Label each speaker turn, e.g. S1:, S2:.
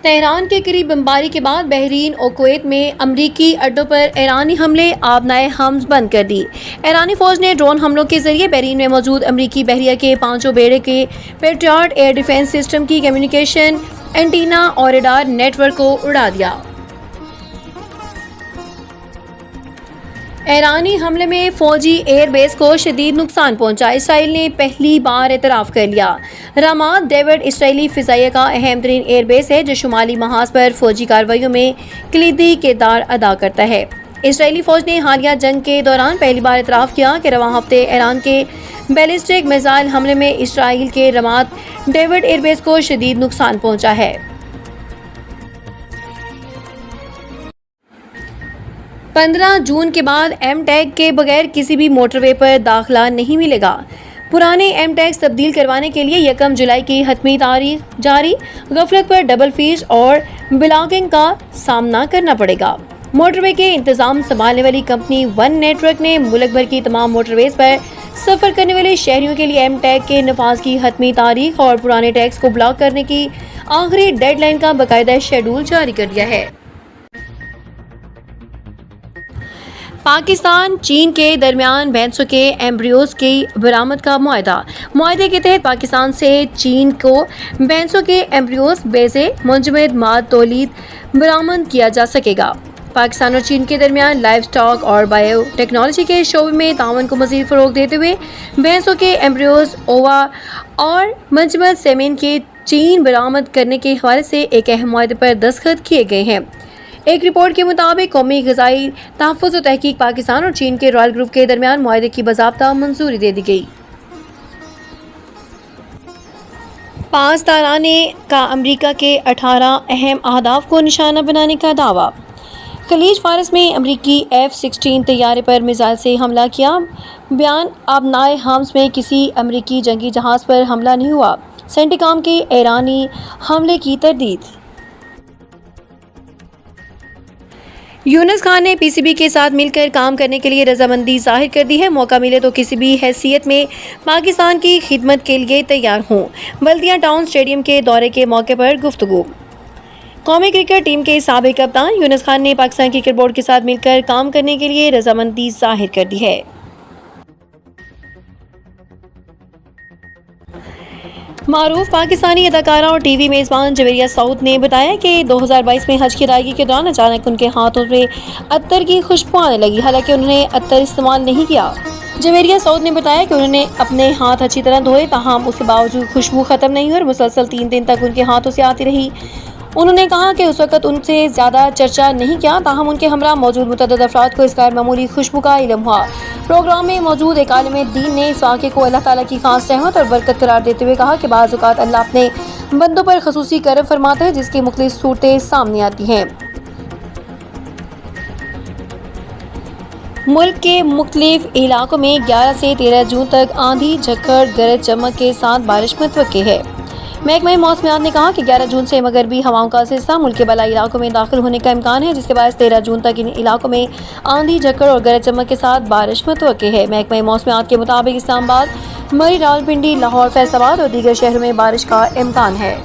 S1: Tehran کے قریب بمباری کے بعد بحرین اور کویت میں امریکی اڈوں پر ایرانی حملے آبنائے حمز بند کر دی۔ ایرانی فوج نے ڈرون حملوں کے ذریعے بحرین میں موجود امریکی بحریہ کے 5 بیڑے کے پیٹریاٹ ایئر ڈیفنس سسٹم کی کمیونیکیشن اینٹینا اور ریڈار نیٹ ورک کو اڑا دیا۔ ایرانی حملے میں فوجی ایئر بیس کو شدید نقصان پہنچا۔ اسرائیل نے پہلی بار اعتراف کر لیا۔ رامات ڈیوڈ اسرائیلی فضائیہ کا اہم ترین ایئر بیس ہے جو شمالی محاذ پر فوجی کارروائیوں میں کلیدی کردار ادا کرتا ہے۔ اسرائیلی فوج نے حالیہ جنگ کے دوران پہلی بار اعتراف کیا کہ رواں ہفتے ایران کے بیلسٹک میزائل حملے میں اسرائیل کے رامات ڈیوڈ ایئر بیس کو شدید نقصان پہنچا ہے۔ 15 جون کے بعد ایم ٹیگ کے بغیر کسی بھی موٹر وے پر داخلہ نہیں ملے گا۔ پرانے ایم ٹیگز تبدیل کروانے کے لیے 1 جولائی کی حتمی تاریخ جاری۔ غفلت پر ڈبل فیس اور بلاکنگ کا سامنا کرنا پڑے گا۔ موٹر وے کے انتظام سنبھالنے والی کمپنی ون نیٹ ورک نے ملک بھر کی تمام موٹر ویز پر سفر کرنے والے شہریوں کے لیے ایم ٹیگ کے نفاذ کی حتمی تاریخ اور پرانے ٹیگز کو بلاک کرنے کی آخری ڈیڈ لائن کا باقاعدہ شیڈول جاری کر دیا ہے۔ پاکستان چین کے درمیان بھینسوں کے ایمبریوز کی برآمد کا معاہدہ۔ معاہدے کے تحت پاکستان سے چین کو بھینسوں کے ایمبریوز بیضے منجمد ماد تولید برآمد کیا جا سکے گا۔ پاکستان اور چین کے درمیان لائیو اسٹاک اور بائیو ٹیکنالوجی کے شعبے میں تعاون کو مزید فروغ دیتے ہوئے بھینسوں کے ایمبریوز، اووا اور منجمد سیمن کے چین برآمد کرنے کے حوالے سے ایک اہم معاہدے پر دستخط کیے گئے ہیں۔ ایک رپورٹ کے مطابق قومی غذائی تحفظ و تحقیق پاکستان اور چین کے رائل گروپ کے درمیان معاہدے کی باضابطہ منظوری دے دی گئی۔ پاسداران کا امریکہ کے 18 اہم اہداف کو نشانہ بنانے کا دعویٰ۔ خلیج فارس میں امریکی F-16 طیارے پر میزائل سے حملہ کیا۔ بیان آبنائے حمز میں کسی امریکی جنگی جہاز پر حملہ نہیں ہوا۔ سینٹیکام کے ایرانی حملے کی تردید۔ یونس خان نے پی سی بی کے ساتھ مل کر کام کرنے کے لیے رضامندی ظاہر کر دی ہے۔ موقع ملے تو کسی بھی حیثیت میں پاکستان کی خدمت کے لیے تیار ہوں۔ بلدیہ ٹاؤن اسٹیڈیم کے دورے کے موقع پر گفتگو۔ قومی کرکٹ ٹیم کے سابق کپتان یونس خان نے پاکستان کرکٹ بورڈ کے ساتھ مل کر کام کرنے کے لیے رضامندی ظاہر کر دی ہے۔ معروف پاکستانی اداکارہ اور ٹی وی میزبان جویریہ سعود نے بتایا کہ 2022 میں حج کی ادائیگی کے دوران اچانک ان کے ہاتھوں میں عطر کی خوشبو آنے لگی، حالانکہ انہوں نے عطر استعمال نہیں کیا۔ جویریہ سعود نے بتایا کہ انہوں نے اپنے ہاتھ اچھی طرح دھوئے، تاہم اس کے باوجود خوشبو ختم نہیں ہوئی اور مسلسل 3 دن تک ان کے ہاتھوں سے آتی رہی۔ انہوں نے کہا کہ اس وقت ان سے زیادہ چرچا نہیں کیا، تاہم ان کے ہمراہ موجود متعدد افراد کو اس غیر معمولی خوشبو کا علم ہوا۔ پروگرام میں موجود ایک عالم دین نے اس واقعے کو اللہ تعالیٰ کی خاص رحمت اور برکت قرار دیتے ہوئے کہا کہ بعض اوقات اللہ اپنے بندوں پر خصوصی کرم فرماتا ہے جس کی مختلف صورتیں سامنے آتی ہیں۔ ملک کے مختلف علاقوں میں 11 سے 13 جون تک آندھی، جھکڑ، گرج چمک کے ساتھ بارش متوقع ہے۔ محکمہ موسمیات نے کہا کہ 11 جون سے مغربی ہواؤں کا سلسلہ ملک کے بالائی علاقوں میں داخل ہونے کا امکان ہے، جس کے باعث 13 جون تک ان علاقوں میں آندھی، جھکڑ اور گرج چمک کے ساتھ بارش متوقع ہے۔ محکمہ موسمیات کے مطابق اسلام آباد، مری، راولپنڈی، لاہور، فیصل آباد اور دیگر شہروں میں بارش کا امکان ہے۔